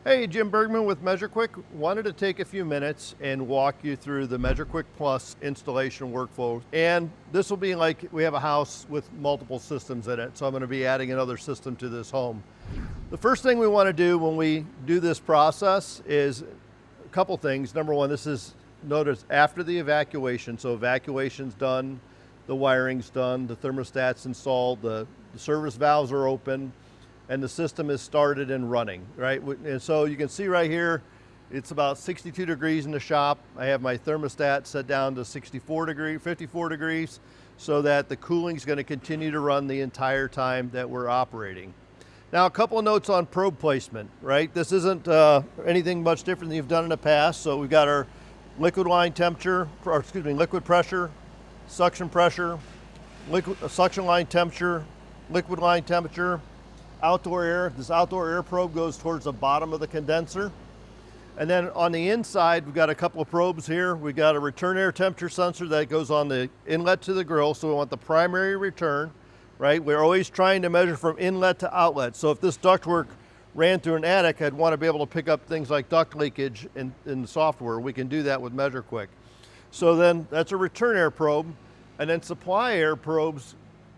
Hey, Jim Bergman with MeasureQuick. Wanted to take a few minutes and walk you through the MeasureQuick Plus installation workflow. And this will be like we have a house with multiple systems in it, so I'm going to be adding another system to this home. The first thing we want to do when we do this process is a couple things. Number one, this is notice after the evacuation. So evacuation's done, the wiring's done, the thermostat's installed, the service valves are open, and the system is started and running, right? And so you can see right here, it's about 62 degrees in the shop. I have my thermostat set down to 54 degrees, 54 degrees, so that the cooling is going to continue to run the entire time that we're operating. Now, a couple of notes on probe placement, right? This isn't anything much different than you've done in the past. So we've got our liquid line temperature, or excuse me, liquid pressure, suction pressure, suction line temperature, liquid line temperature, outdoor air. This outdoor air probe goes towards the bottom of the condenser. And then on the inside, we've got a couple of probes here. We've got a return air temperature sensor that goes on the inlet to the grill. So we want the primary return, right? We're always trying to measure from inlet to outlet. So if this ductwork ran through an attic, I'd want to be able to pick up things like duct leakage in the software. We can do that with MeasureQuick. So then that's a return air probe. And then supply air probes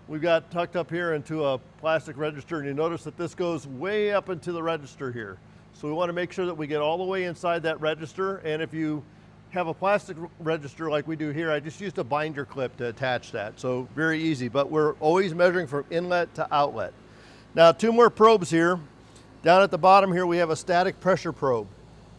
we've got tucked up here into a plastic register, and you notice that this goes way up into the register here. So we want to make sure that we get all the way inside that register, and if you have a plastic register like we do here, I just used a binder clip to attach that, so very easy, but we're always measuring from inlet to outlet. Now, two more probes here. Down at the bottom here, we have a static pressure probe,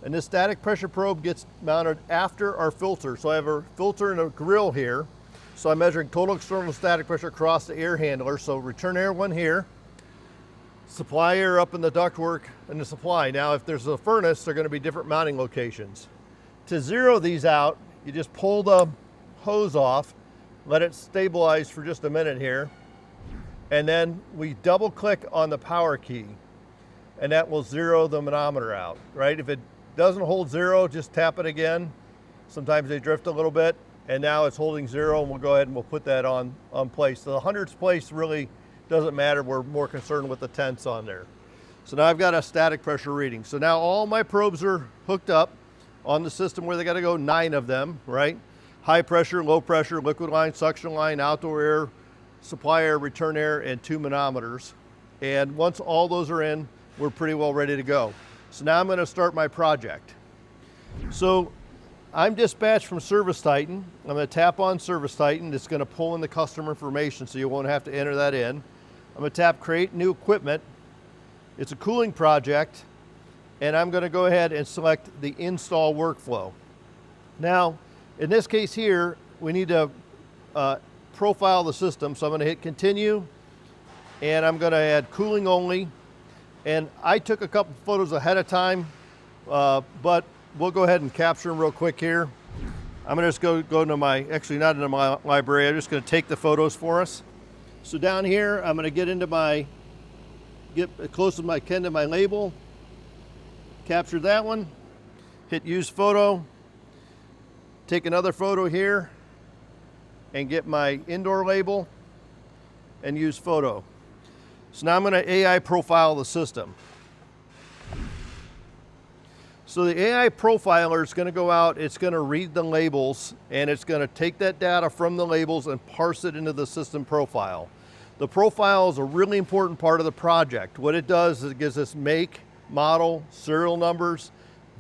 and this static pressure probe gets mounted after our filter. So I have a filter and a grill here. So I'm measuring total external static pressure across the air handler. So return air one here, supply air up in the ductwork and the supply. Now, if there's a furnace, they're going to be different mounting locations. To zero these out, you just pull the hose off, let it stabilize for just a minute here, and then we double click on the power key, and that will zero the manometer out, right? If it doesn't hold zero, just tap it again. Sometimes they drift a little bit. And now it's holding zero, and we'll go ahead and we'll put that on place. So the hundredths place really doesn't matter. We're more concerned with the tenths on there. So now I've got a static pressure reading. So now all my probes are hooked up on the system where they got to go, 9 of them, right? High pressure, low pressure, liquid line, suction line, outdoor air, supply air, return air, and 2 manometers. And once all those are in, we're pretty well ready to go. So now I'm going to start my project. So I'm dispatched from ServiceTitan. I'm going to tap on ServiceTitan. It's going to pull in the customer information, so you won't have to enter that in. I'm going to tap Create New Equipment. It's a cooling project, and I'm going to go ahead and select the Install Workflow. Now, in this case here, we need to profile the system, so I'm going to hit Continue, and I'm going to add Cooling Only. And I took a couple photos ahead of time, but we'll go ahead and capture them real quick here. I'm gonna just go to my, actually not into my library, I'm just gonna take the photos for us. So down here, I'm gonna get close as I can to my label, capture that one, hit Use Photo, take another photo here, and get my indoor label, and use Photo. So now I'm gonna AI profile the system. So the AI profiler is going to go out, it's going to read the labels, and it's going to take that data from the labels and parse it into the system profile. The profile is a really important part of the project. What it does is it gives us make, model, serial numbers,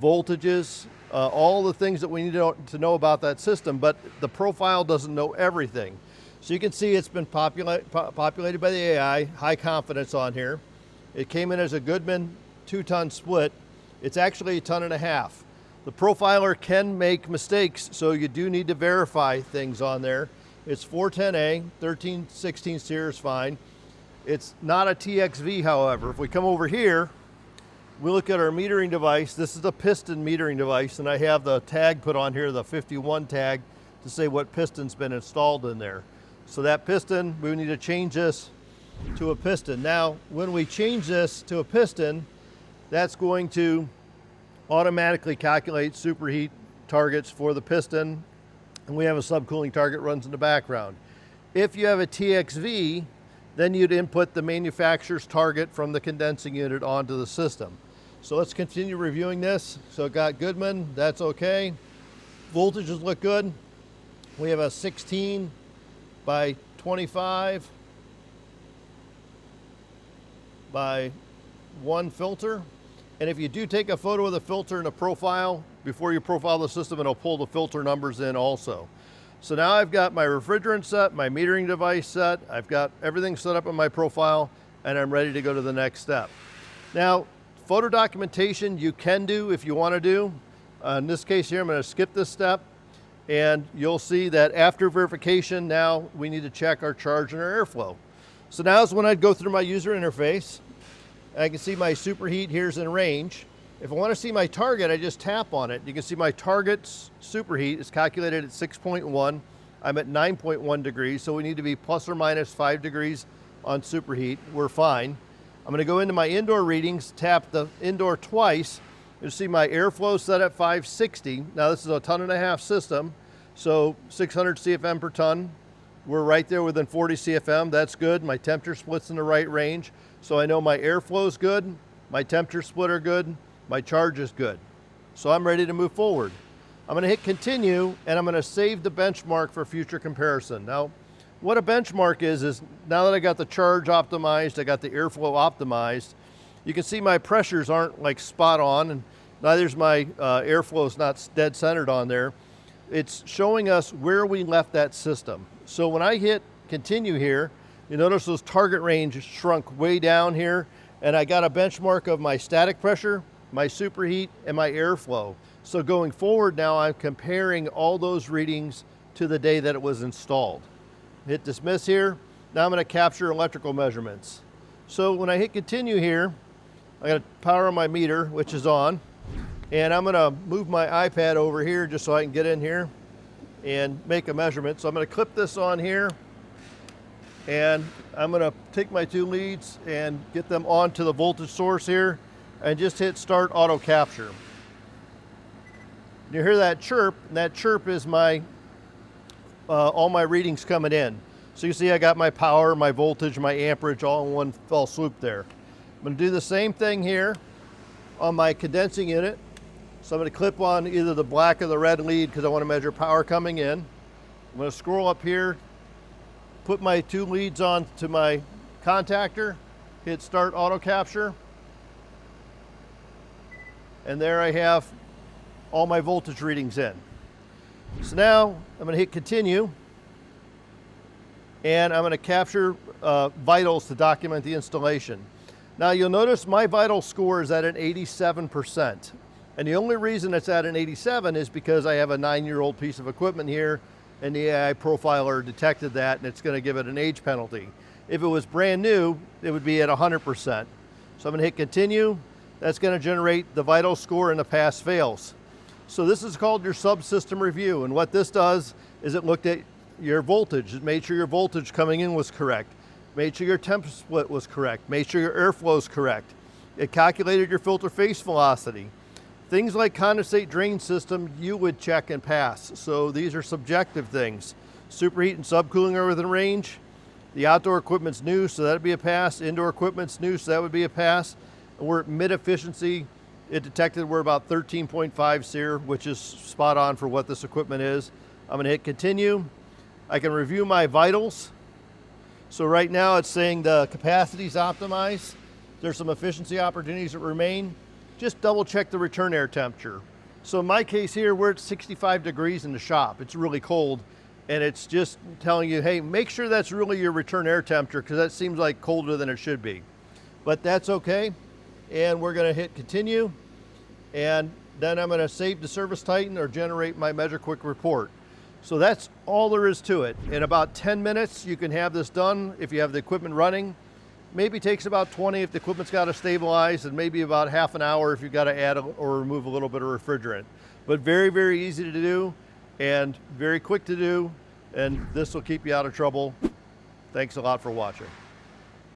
voltages, all the things that we need to know about that system, but the profile doesn't know everything. So you can see it's been populated by the AI, high confidence on here. It came in as a Goodman 2-ton split. It's actually 1.5 tons. The profiler can make mistakes, so you do need to verify things on there. It's 410A, 13/16 SEER is fine. It's not a TXV, however. If we come over here, we look at our metering device. This is a piston metering device, and I have the tag put on here, the 51 tag, to say what piston's been installed in there. So that piston, we need to change this to a piston. Now, when we change this to a piston, that's going to automatically calculate superheat targets for the piston, and we have a subcooling target runs in the background. If you have a TXV, then you'd input the manufacturer's target from the condensing unit onto the system. So let's continue reviewing this. So it got Goodman, that's okay. Voltages look good. We have a 16 by 25 by 1 filter. And if you do take a photo of the filter in a profile, before you profile the system, it'll pull the filter numbers in also. So now I've got my refrigerant set, my metering device set, I've got everything set up in my profile, and I'm ready to go to the next step. Now, photo documentation you can do if you want to do. In this case here, I'm going to skip this step, and you'll see that after verification, now we need to check our charge and our airflow. So now is when I go through my user interface. I can see my superheat here's in range. If I want to see my target, I just tap on it. You can see my target's superheat is calculated at 6.1. I'm at 9.1 degrees, so we need to be plus or minus 5 degrees on superheat. We're fine. I'm going to go into my indoor readings, tap the indoor twice. You'll see my airflow set at 560. Now this is a 1.5 ton system, so 600 CFM per ton. We're right there within 40 CFM. That's good. My temperature split's in the right range, so I know my airflow's good, my temperature split are good, my charge is good. So I'm ready to move forward. I'm going to hit continue, and I'm going to save the benchmark for future comparison. Now, what a benchmark is now that I got the charge optimized, I got the airflow optimized, you can see my pressures aren't like spot on, and neither's my airflow is not dead centered on there. It's showing us where we left that system. So when I hit continue here, you notice those target range shrunk way down here, and I got a benchmark of my static pressure, my superheat, and my airflow. So going forward now, I'm comparing all those readings to the day that it was installed. Hit dismiss here. Now I'm going to capture electrical measurements. So when I hit continue here, I got to power my meter, which is on, and I'm going to move my iPad over here just so I can get in here and make a measurement. So I'm going to clip this on here, and I'm going to take my 2 leads and get them onto the voltage source here and just hit start auto capture. You hear that chirp, and that chirp is my all my readings coming in. So you see I got my power, my voltage, my amperage all in one fell swoop there. I'm going to do the same thing here on my condensing unit. So I'm going to clip on either the black or the red lead because I want to measure power coming in. I'm going to scroll up here, put my 2 leads on to my contactor, hit start auto capture, and there I have all my voltage readings in. So now I'm going to hit continue, and I'm going to capture vitals to document the installation. Now you'll notice my vital score is at an 87%. And the only reason it's at an 87 is because I have a 9-year-old piece of equipment here, and the AI profiler detected that, and it's going to give it an age penalty. If it was brand new, it would be at 100%. So I'm going to hit continue. That's going to generate the vital score and the pass fails. So this is called your subsystem review, and what this does is it looked at your voltage. It made sure your voltage coming in was correct, made sure your temp split was correct, made sure your airflow is correct. It calculated your filter face velocity. Things like condensate drain system you would check and pass. So these are subjective things. Superheat and subcooling are within range. The outdoor equipment's new, so that'd be a pass. Indoor equipment's new, so that would be a pass. And we're at mid efficiency. It detected we're about 13.5 SEER, which is spot on for what this equipment is. I'm going to hit continue. I can review my vitals. So right now it's saying the capacity is optimized. There's some efficiency opportunities that remain. Just double check the return air temperature. So in my case here, we're at 65 degrees in the shop. It's really cold, and it's just telling you, hey, make sure that's really your return air temperature, because that seems like colder than it should be. But that's okay. And we're going to hit continue, and then I'm going to save to ServiceTitan or generate my Measure Quick report. So that's all there is to it. In about 10 minutes, you can have this done if you have the equipment running. Maybe takes about 20 if the equipment's got to stabilize, and maybe about half an hour if you've got to add or remove a little bit of refrigerant. But very, very easy to do and very quick to do, and this will keep you out of trouble. Thanks a lot for watching.